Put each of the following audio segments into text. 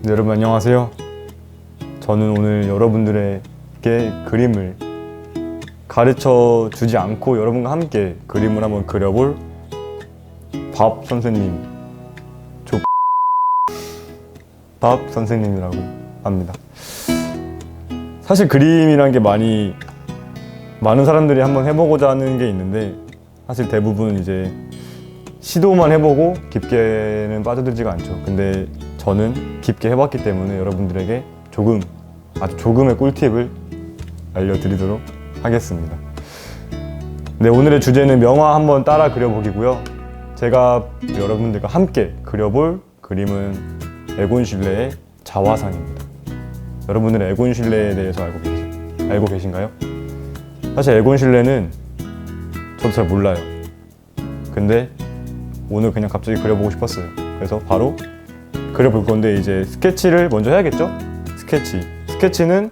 네, 여러분 안녕하세요. 저는 오늘 여러분들에게 그림을 가르쳐 주지 않고 여러분과 함께 그림을 한번 그려볼 밥 선생님, 밥 선생님이라고 합니다. 사실 그림이란 게 많은 사람들이 한번 해보고자 하는 게 있는데, 사실 대부분 이제 시도만 해보고 깊게는 빠져들지가 않죠. 근데 저는 깊게 해봤기 때문에 여러분들에게 아주 조금의 꿀팁을 알려드리도록 하겠습니다. 네, 오늘의 주제는 명화 한번 따라 그려보기고요. 제가 여러분들과 함께 그려볼 그림은 에곤 실레의 자화상입니다. 여러분들은 에곤 실레에 대해서 알고 계신가요? 사실 에곤 실레는 저도 잘 몰라요. 근데 오늘 그냥 갑자기 그려보고 싶었어요. 그래서 바로 그려볼 건데, 이제 스케치를 먼저 해야겠죠? 스케치는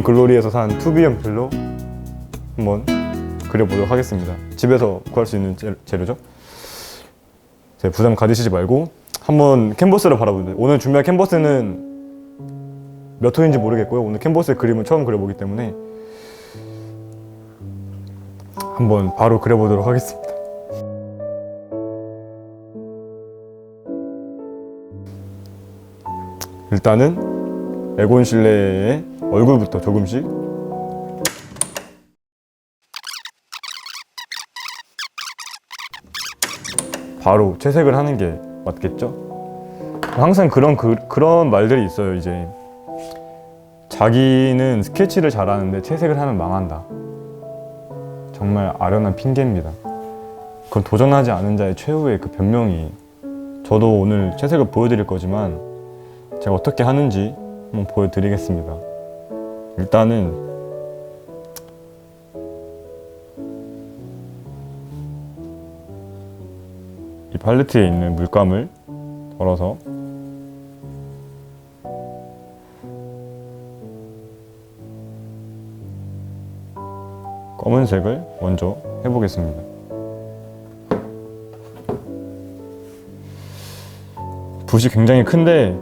글로리에서 산 2B 연필로 한번 그려보도록 하겠습니다. 집에서 구할 수 있는 재료죠? 부담 가지시지 말고 한번 캔버스를 바라보는데, 오늘 준비한 캔버스는 몇 호인지 모르겠고요. 오늘 캔버스에 그림을 처음 그려보기 때문에 한번 바로 그려보도록 하겠습니다. 일단은 에곤 실레의 얼굴부터 조금씩 바로 채색을 하는 게 맞겠죠? 항상 그런 말들이 있어요. 이제 자기는 스케치를 잘하는데 채색을 하면 망한다. 정말 아련한 핑계입니다. 그건 도전하지 않은 자의 최후의 그 변명이. 저도 오늘 채색을 보여드릴 거지만 제가 어떻게 하는지 한번 보여드리겠습니다. 일단은 이 팔레트에 있는 물감을 덜어서 검은색을 먼저 해보겠습니다. 붓이 굉장히 큰데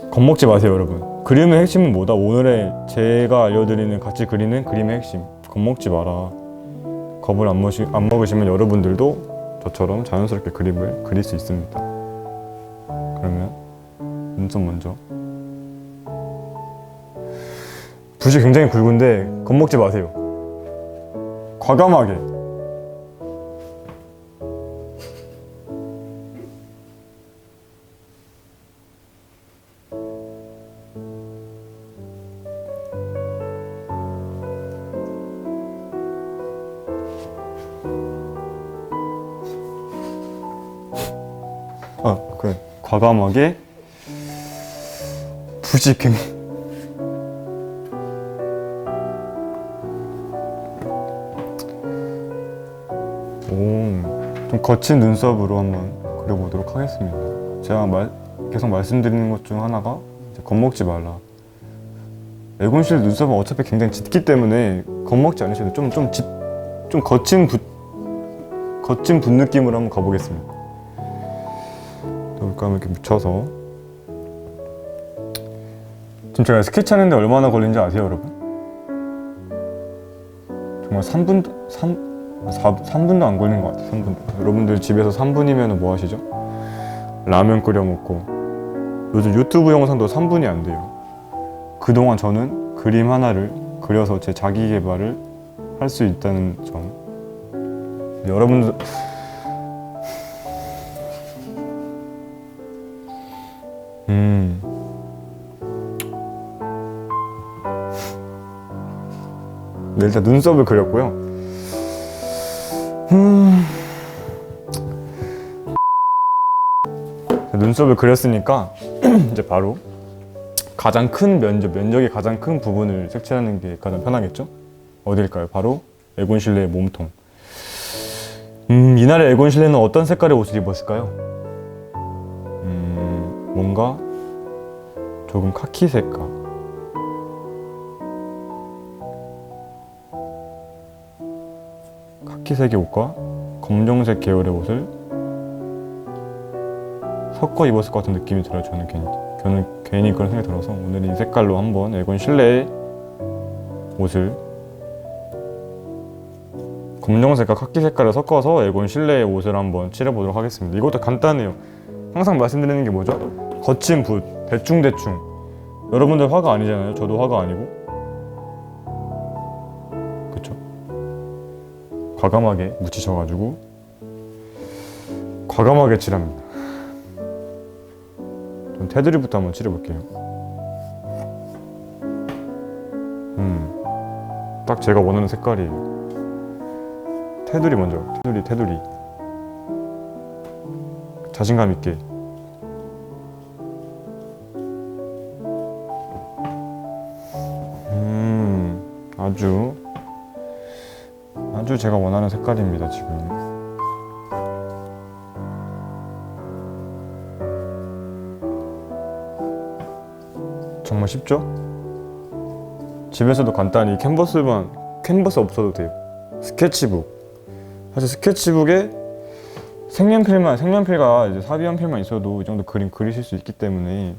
겁먹지 마세요, 여러분. 그림의 핵심은 뭐다? 오늘의 제가 알려드리는 같이 그리는 그림의 핵심. 겁먹지 마라. 겁을 안 먹으시면 여러분들도 저처럼 자연스럽게 그림을 그릴 수 있습니다. 그러면 눈썹 먼저. 붓이 굉장히 굵은데 겁먹지 마세요. 과감하게. 그래. 과감하게 붓이 좀 거친 눈썹으로 한번 그려보도록 하겠습니다. 제가 계속 말씀드리는 것 중 하나가 이제 겁먹지 말라. 에곤 실레 눈썹은 어차피 굉장히 짙기 때문에 겁먹지 않으셔도 좀 거친 붓 느낌으로 한번 가보겠습니다. 물감을 이렇게 묻혀서. 지금 제가 스케치하는데 얼마나 걸린지 아세요, 여러분? 정말 3분도 안 걸린 것 같아요. 3분도. 여러분들 집에서 3분이면 뭐 하시죠? 라면 끓여 먹고. 요즘 유튜브 영상도 3분이 안 돼요. 그동안 저는 그림 하나를 그려서 제 자기 개발을 할 수 있다는 점. 여러분들 네, 일단 눈썹을 그렸고요. 눈썹을 그렸으니까 이제 바로 가장 큰 면적이 가장 큰 부분을 색칠하는 게 가장 편하겠죠? 어딜까요? 바로 에곤 실레의 몸통. 이날의 에곤 실레는 어떤 색깔의 옷을 입었을까요? 뭔가 조금 카키 색깔. 카키색의 옷과 검정색 계열의 옷을 섞어 입었을 것 같은 느낌이 들어요. 저는 괜히 그런 생각이 들어서 오늘은 이 색깔로 한번 에곤 실내 옷을 검정색과 카키 색깔을 섞어서 에곤 실내의 옷을 한번 칠해보도록 하겠습니다. 이것도 간단해요. 항상 말씀드리는 게 뭐죠? 거친 붓, 대충대충. 여러분들 화가 아니잖아요. 저도 화가 아니고. 그쵸? 과감하게 묻히셔가지고 과감하게 칠합니다. 전 테두리부터 한번 칠해볼게요. 딱 제가 원하는 색깔이에요. 테두리 먼저. 테두리. 자신감 있게. 아주 제가 원하는 색깔입니다, 지금. 정말 쉽죠? 집에서도 간단히 캔버스 없어도 돼요. 스케치북. 사실 스케치북에 색연필가 이제 사비연필만 있어도 이 정도 그림 그리실 수 있기 때문에,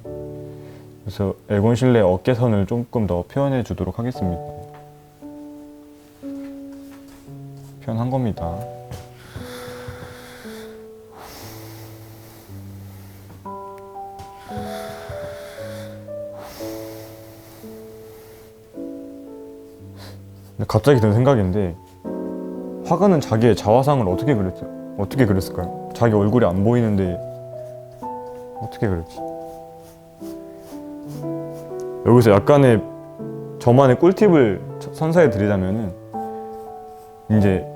그래서 에곤 실내 어깨선을 조금 더 표현해 주도록 하겠습니다. 표현한 겁니다. 갑자기 든 생각인데, 화가는 자기의 자화상을 어떻게 그렸을까요? 자기 얼굴이 안 보이는데 어떻게 그렸지? 여기서 약간의 저만의 꿀팁을 선사해 드리자면은, 이제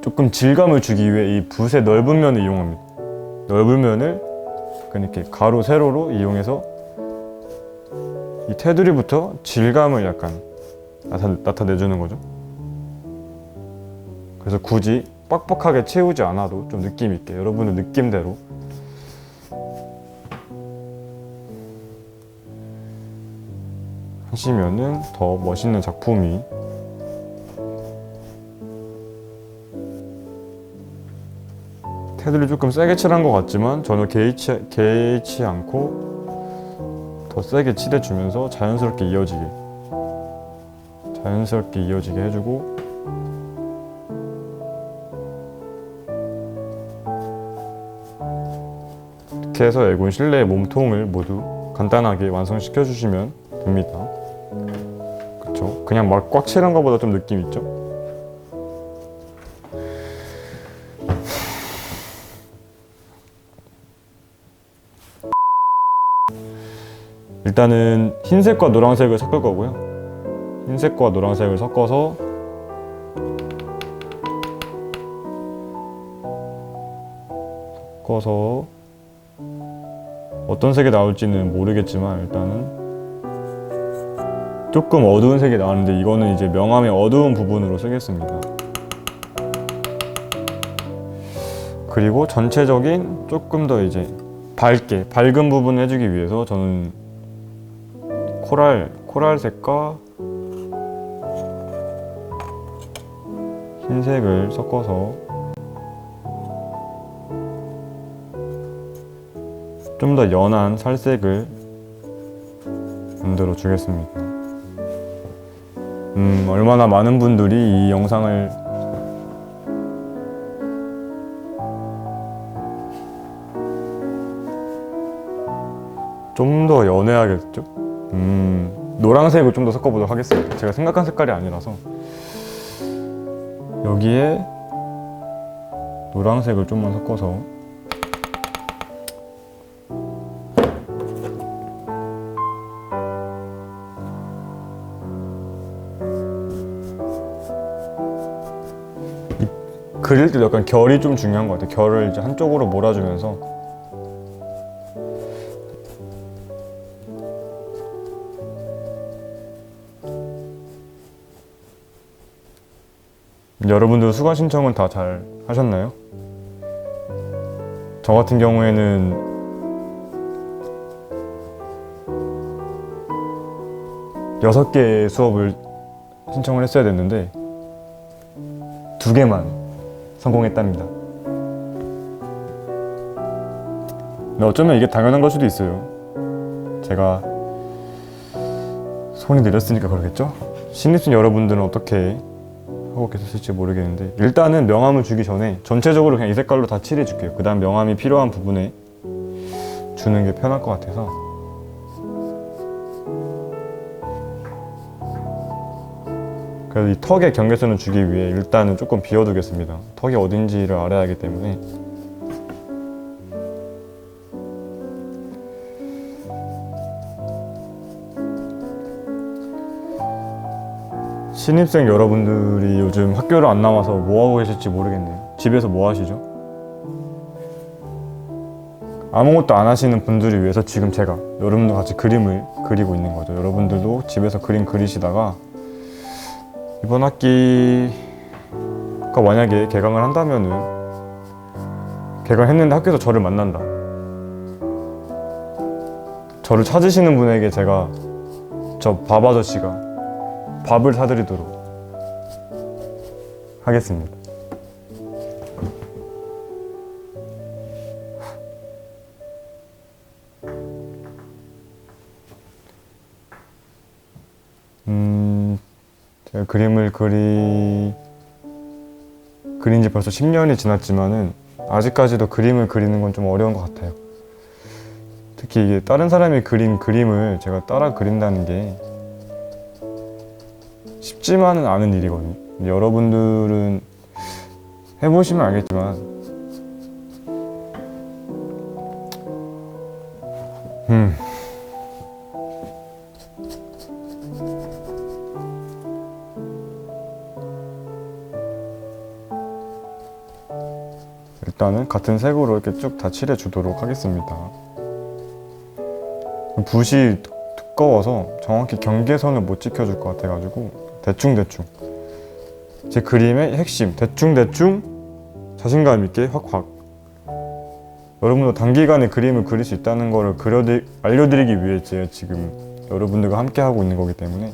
조금 질감을 주기 위해 이 붓의 넓은 면을 이용합니다. 넓은 면을 이렇게 가로 세로로 이용해서 이 테두리부터 질감을 약간 나타내주는 거죠. 그래서 굳이 빡빡하게 채우지 않아도 좀 느낌 있게, 여러분의 느낌대로 하시면은 더 멋있는 작품이, 테두리 조금 세게 칠한 것 같지만 전혀 개의치 않고 더 세게 칠해주면서 자연스럽게 이어지게 해주고, 이렇게 해서 에곤 실내의 몸통을 모두 간단하게 완성시켜 주시면 됩니다. 그쵸? 그냥 막 꽉 칠한 것보다 좀 느낌 있죠? 일단은 흰색과 노란색을 섞을 거고요. 흰색과 노란색을 섞어서 어떤 색이 나올지는 모르겠지만, 일단은 조금 어두운 색이 나오는데, 이거는 이제 명암의 어두운 부분으로 쓰겠습니다. 그리고 전체적인 조금 더 이제 밝은 부분을 해주기 위해서 저는 코랄색과 흰색을 섞어서 좀 더 연한 살색을 만들어 주겠습니다. 얼마나 많은 분들이 이 영상을 좀 더 연해야겠죠? 노란색을 좀 더 섞어보도록 하겠습니다. 제가 생각한 색깔이 아니라서 여기에 노란색을 좀만 섞어서 그릴 때도 약간 결이 좀 중요한 것 같아요. 결을 이제 한쪽으로 몰아주면서 여러분들 수강 신청은 다 잘 하셨나요? 저 같은 경우에는 여섯 개의 수업을 신청을 했어야 됐는데 2개만 성공했답니다. 근데 어쩌면 이게 당연한 걸 수도 있어요. 제가 손이 느렸으니까 그러겠죠? 신입생 여러분들은 어떻게 하고 계셨을지 모르겠는데, 일단은 명암을 주기 전에 전체적으로 그냥 이 색깔로 다 칠해 줄게요. 그 다음 명암이 필요한 부분에 주는 게 편할 것 같아서. 그래서 이 턱의 경계선을 주기 위해 일단은 조금 비워두겠습니다. 턱이 어딘지를 알아야 하기 때문에. 신입생 여러분들이 요즘 학교를 안 나와서 뭐 하고 계실지 모르겠네요. 집에서 뭐 하시죠? 아무것도 안 하시는 분들을 위해서 지금 제가 여러분들 같이 그림을 그리고 있는 거죠. 여러분들도 집에서 그림 그리시다가 이번 학기가 만약에 개강을 한다면은, 개강했는데 학교에서 저를 만난다, 저를 찾으시는 분에게 제가 저 밥 아저씨가 밥을 사드리도록 하겠습니다. 제가 그림을 그린 지 벌써 10년이 지났지만은 아직까지도 그림을 그리는 건 좀 어려운 것 같아요. 특히 이게 다른 사람이 그린 그림을 제가 따라 그린다는 게 쉽지만은 않은 일이거든요. 여러분들은 해보시면 알겠지만 일단은 같은 색으로 이렇게 쭉 다 칠해 주도록 하겠습니다. 붓이 두꺼워서 정확히 경계선을 못 지켜줄 것 같아가지고 대충대충 제 그림의 핵심 대충대충 자신감 있게 확확, 여러분도 단기간에 그림을 그릴 수 있다는 거를 알려드리기 위해 제가 지금 여러분들과 함께 하고 있는 거기 때문에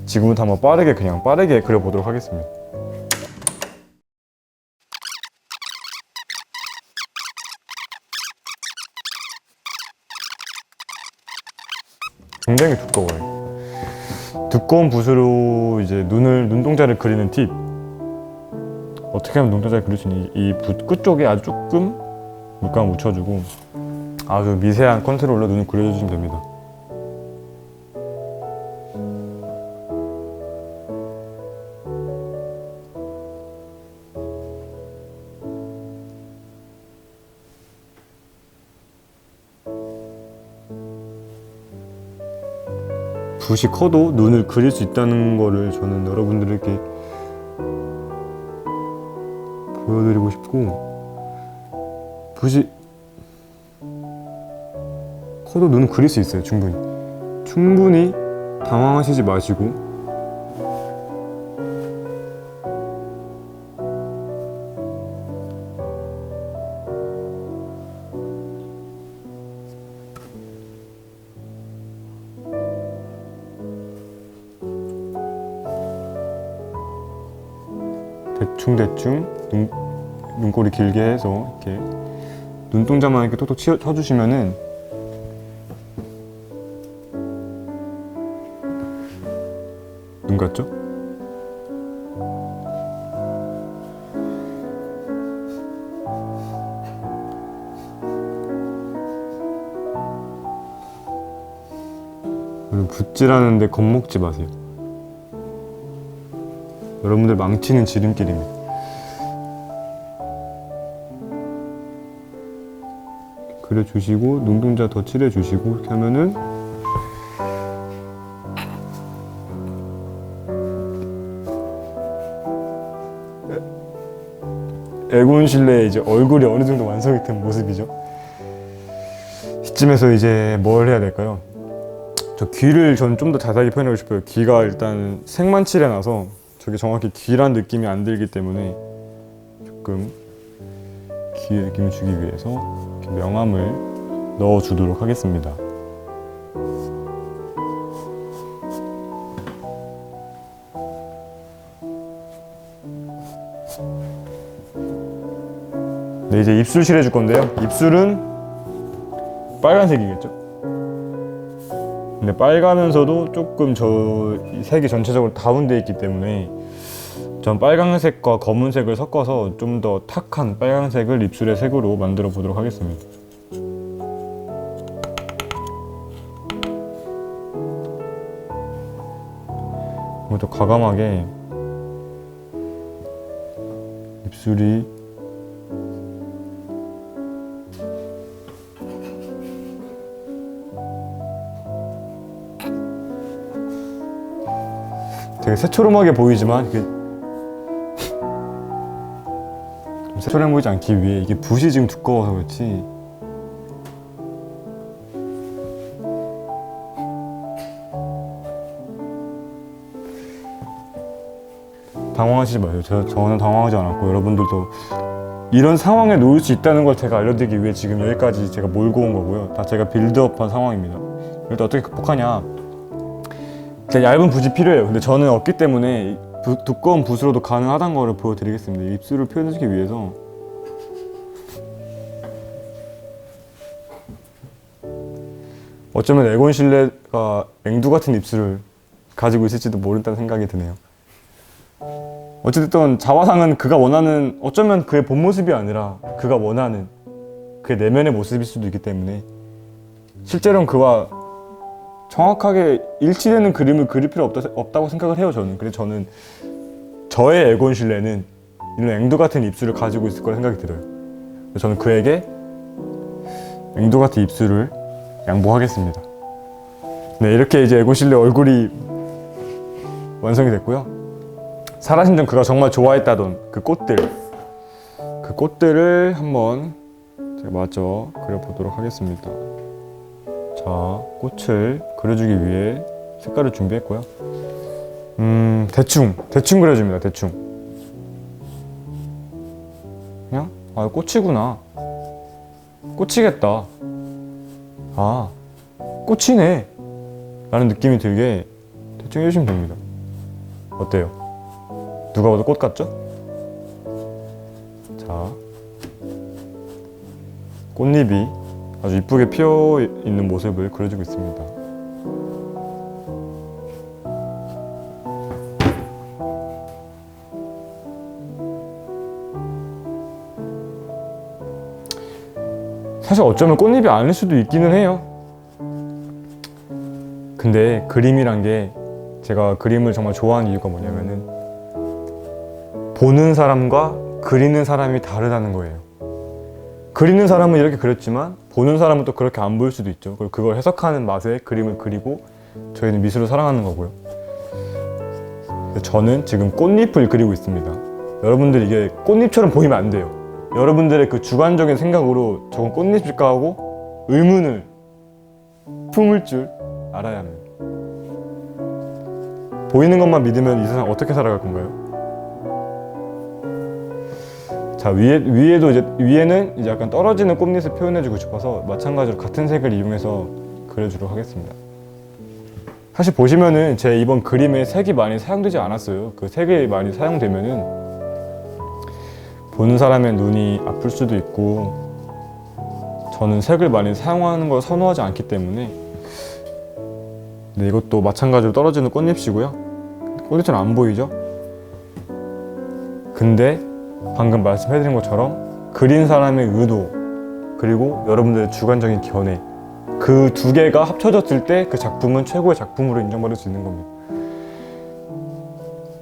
지금부터 한번 빠르게 그려보도록 하겠습니다. 굉장히 두꺼워요. 두꺼운 붓으로 이제 눈동자를 그리는 팁. 어떻게 하면 눈동자를 그릴 수 있니? 이 붓 끝쪽에 아주 조금 물감을 묻혀주고 아주 미세한 컨트롤로 눈을 그려주시면 됩니다. 붓이 커도 눈을 그릴 수 있다는 거를 저는 여러분들에게 보여드리고 싶고, 붓이 커도 눈을 그릴 수 있어요. 충분히 당황하시지 마시고 대충 눈꼬리 길게 해서 이렇게 눈동자만 이렇게 톡톡 쳐주시면은 눈 같죠? 붓질하는데 겁먹지 마세요. 여러분들 망치는 지름길입니다. 그려주시고 눈동자 더 칠해주시고 이렇게 하면은 에곤실레의 이제 얼굴이 어느 정도 완성이 된 모습이죠. 이쯤에서 이제 뭘 해야 될까요? 저 귀를 전 좀 더 자세하게 표현하고 싶어요. 귀가 일단 색만 칠해놔서 저게 정확히 귀란 느낌이 안 들기 때문에 조금 귀의 느낌을 주기 위해서 이렇게 명암을 넣어주도록 하겠습니다. 네, 이제 입술 칠해줄 건데요. 입술은 빨간색이겠죠? 근데 빨가면서도 조금 저 색이 전체적으로 다운되어 있기 때문에 전 빨강색과 검은색을 섞어서 좀 더 탁한 빨강색을 입술의 색으로 만들어 보도록 하겠습니다. 또 과감하게 입술이 되게 새초롬하게 보이지만 이게 새초롬해 보이지 않기 위해 이게 붓이 지금 두꺼워서 그렇지 당황하시지 마세요. 저는 당황하지 않았고 여러분들도 이런 상황에 놓일 수 있다는 걸 제가 알려드리기 위해 지금 여기까지 제가 몰고 온 거고요. 다 제가 빌드업한 상황입니다. 이럴 때 어떻게 극복하냐, 그냥 얇은 붓이 필요해요. 근데 저는 없기 때문에 두꺼운 붓으로도 가능하다는 거를 보여드리겠습니다. 입술을 표현해주기 위해서 어쩌면 에곤 실레가 앵두 같은 입술을 가지고 있을지도 모른다는 생각이 드네요. 어쨌든 자화상은 그가 원하는, 어쩌면 그의 본 모습이 아니라 그가 원하는 그의 내면의 모습일 수도 있기 때문에 실제로는 그와 정확하게 일치되는 그림을 그릴 필요 없다고 생각을 해요. 저는. 그래서 저는 저의 에곤 실레는 이런 앵두 같은 입술을 가지고 있을 거라 생각이 들어요. 그래서 저는 그에게 앵두 같은 입술을 양보하겠습니다. 네, 이렇게 이제 에곤 실레 얼굴이 완성이 됐고요. 살아신 전 그가 정말 좋아했다던 그 꽃들을 한번 제가 마저 그려보도록 하겠습니다. 자, 꽃을 그려주기 위해 색깔을 준비했고요. 대충 그려줍니다. 대충. 그냥 꽃이구나. 꽃이겠다. 아, 꽃이네. 라는 느낌이 들게 대충 해주시면 됩니다. 어때요? 누가 봐도 꽃 같죠? 자, 꽃잎이 아주 이쁘게 피어 있는 모습을 그려주고 있습니다. 사실 어쩌면 꽃잎이 아닐 수도 있기는 해요. 근데 그림이란 게 제가 그림을 정말 좋아하는 이유가 뭐냐면은 보는 사람과 그리는 사람이 다르다는 거예요. 그리는 사람은 이렇게 그렸지만 보는 사람은 또 그렇게 안 보일 수도 있죠. 그리고 그걸 해석하는 맛에 그림을 그리고 저희는 미술을 사랑하는 거고요. 저는 지금 꽃잎을 그리고 있습니다. 여러분들 이게 꽃잎처럼 보이면 안 돼요. 여러분들의 그 주관적인 생각으로 저건 꽃잎일까 하고 의문을 품을 줄 알아야 합니다. 보이는 것만 믿으면 이 세상 어떻게 살아갈 건가요? 자, 위에는 이제 약간 떨어지는 꽃잎을 표현해주고 싶어서 마찬가지로 같은 색을 이용해서 그려주도록 하겠습니다. 사실 보시면은 제 이번 그림에 색이 많이 사용되지 않았어요. 그 색이 많이 사용되면은 보는 사람의 눈이 아플 수도 있고 저는 색을 많이 사용하는 걸 선호하지 않기 때문에. 네, 이것도 마찬가지로 떨어지는 꽃잎이고요. 꽃잎처럼 안 보이죠? 근데 방금 말씀해드린 것처럼 그린 사람의 의도 그리고 여러분들의 주관적인 견해, 그 두 개가 합쳐졌을 때 그 작품은 최고의 작품으로 인정받을 수 있는 겁니다.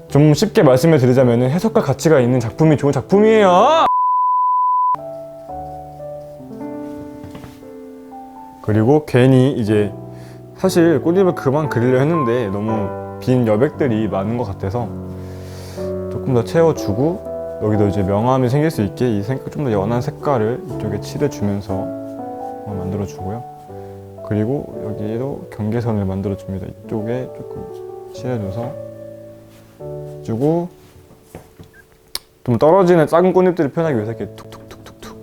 좀 쉽게 말씀을 드리자면 해석과 가치가 있는 작품이 좋은 작품이에요. 그리고 괜히 이제 사실 꽃잎을 그만 그리려 했는데 너무 빈 여백들이 많은 것 같아서 조금 더 채워주고 여기도 이제 명암이 생길 수 있게 이 좀 더 연한 색깔을 이쪽에 칠해주면서 만들어주고요. 그리고 여기도 경계선을 만들어줍니다. 이쪽에 조금 칠해줘서 주고 좀 떨어지는 작은 꽃잎들을 표현하기 위해서 이렇게 툭툭툭툭툭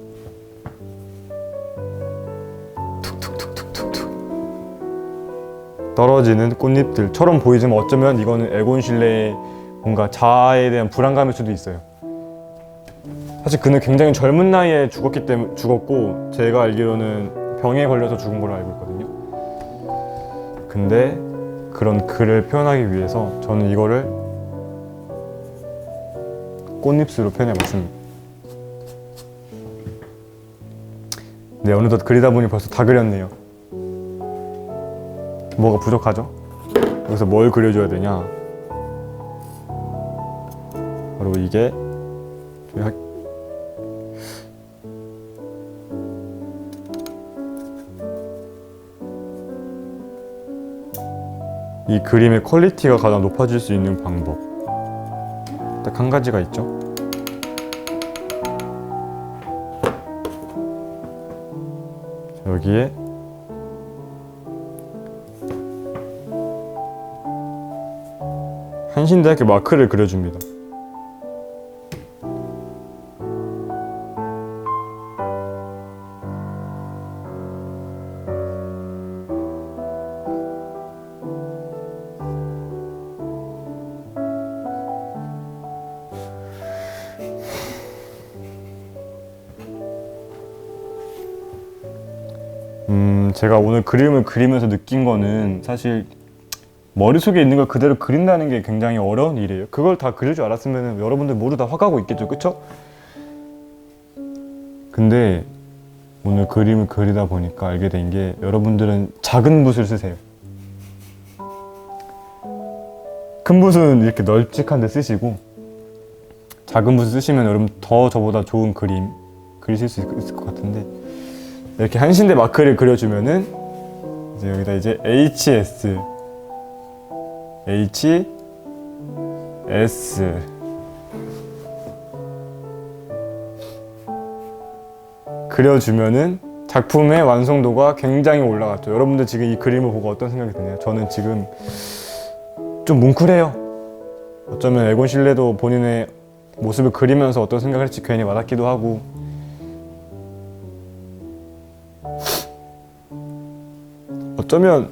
떨어지는 꽃잎들처럼 보이지만 어쩌면 이거는 에곤 실레의 뭔가 자아에 대한 불안감일 수도 있어요. 사실 그는 굉장히 젊은 나이에 죽었고 제가 알기로는 병에 걸려서 죽은 걸로 알고 있거든요. 근데 그런 글을 표현하기 위해서 저는 이거를 꽃잎수로 표현해봤습니다. 네, 어느덧 그리다 보니 벌써 다 그렸네요. 뭐가 부족하죠? 여기서 뭘 그려줘야 되냐? 바로 이게 이 그림의 퀄리티가 가장 높아질 수 있는 방법, 딱 한 가지가 있죠. 여기에 한신대학교 마크를 그려줍니다. 제가 오늘 그림을 그리면서 느낀 거는 사실 머릿속에 있는 걸 그대로 그린다는 게 굉장히 어려운 일이에요. 그걸 다 그릴 줄 알았으면 여러분들 모두 다 화가고 있겠죠, 그쵸? 근데 오늘 그림을 그리다 보니까 알게 된 게, 여러분들은 작은 붓을 쓰세요. 큰 붓은 이렇게 널찍한 데 쓰시고, 작은 붓을 쓰시면 여러분 더 저보다 좋은 그림 그리실 수 있을 것 같은데, 이렇게 한신대 마크를 그려주면은 이제 여기다 이제 HS 그려주면은 작품의 완성도가 굉장히 올라갔죠. 여러분들 지금 이 그림을 보고 어떤 생각이 드나요? 저는 지금 좀 뭉클해요. 어쩌면 에곤 실레도 본인의 모습을 그리면서 어떤 생각을 할지 괜히 와닿기도 하고, 어쩌면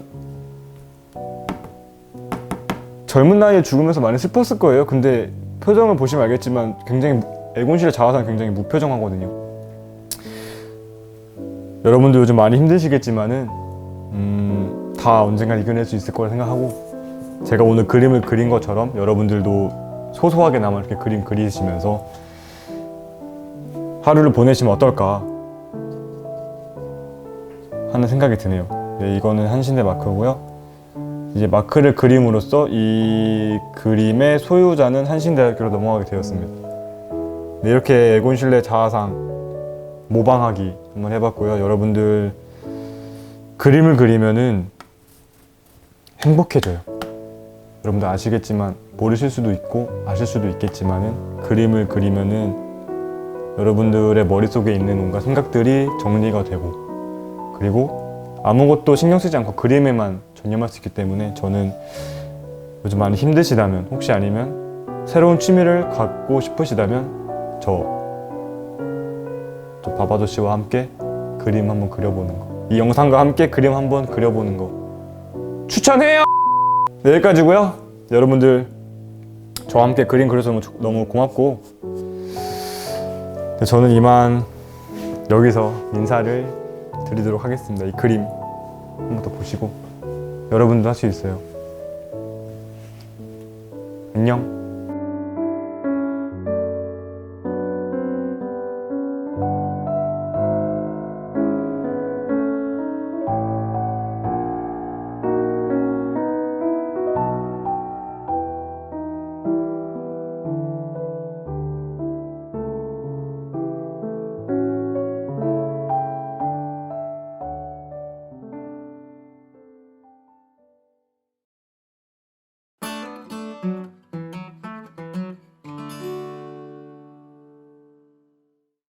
젊은 나이에 죽으면서 많이 슬펐을 거예요. 근데 표정을 보시면 알겠지만 굉장히 에곤 실레 자화상 굉장히 무표정하거든요. 여러분도 요즘 많이 힘드시겠지만은 다 언젠간 이겨낼 수 있을 거라 생각하고, 제가 오늘 그림을 그린 것처럼 여러분들도 소소하게나마 이렇게 그림 그리시면서 하루를 보내시면 어떨까 하는 생각이 드네요. 네, 이거는 한신대 마크고요. 이제 마크를 그림으로써 이 그림의 소유자는 한신대학교로 넘어가게 되었습니다. 네, 이렇게 에곤 실레 자화상 모방하기 한번 해봤고요. 여러분들 그림을 그리면은 행복해져요. 여러분들 아시겠지만, 모르실 수도 있고 아실 수도 있겠지만은, 그림을 그리면은 여러분들의 머릿속에 있는 온갖 생각들이 정리가 되고, 그리고 아무것도 신경 쓰지 않고 그림에만 전념할 수 있기 때문에, 저는 요즘 많이 힘드시다면, 혹시 아니면 새로운 취미를 갖고 싶으시다면 저 바바도씨와 함께 그림 한번 그려보는 거, 이 영상과 함께 그림 한번 그려보는 거 추천해요! 네, 여기까지고요. 여러분들 저와 함께 그림 그려서 너무 고맙고, 저는 이만 여기서 인사를 드리도록 하겠습니다. 이 그림 한번 더 보시고 여러분도 할 수 있어요. 안녕.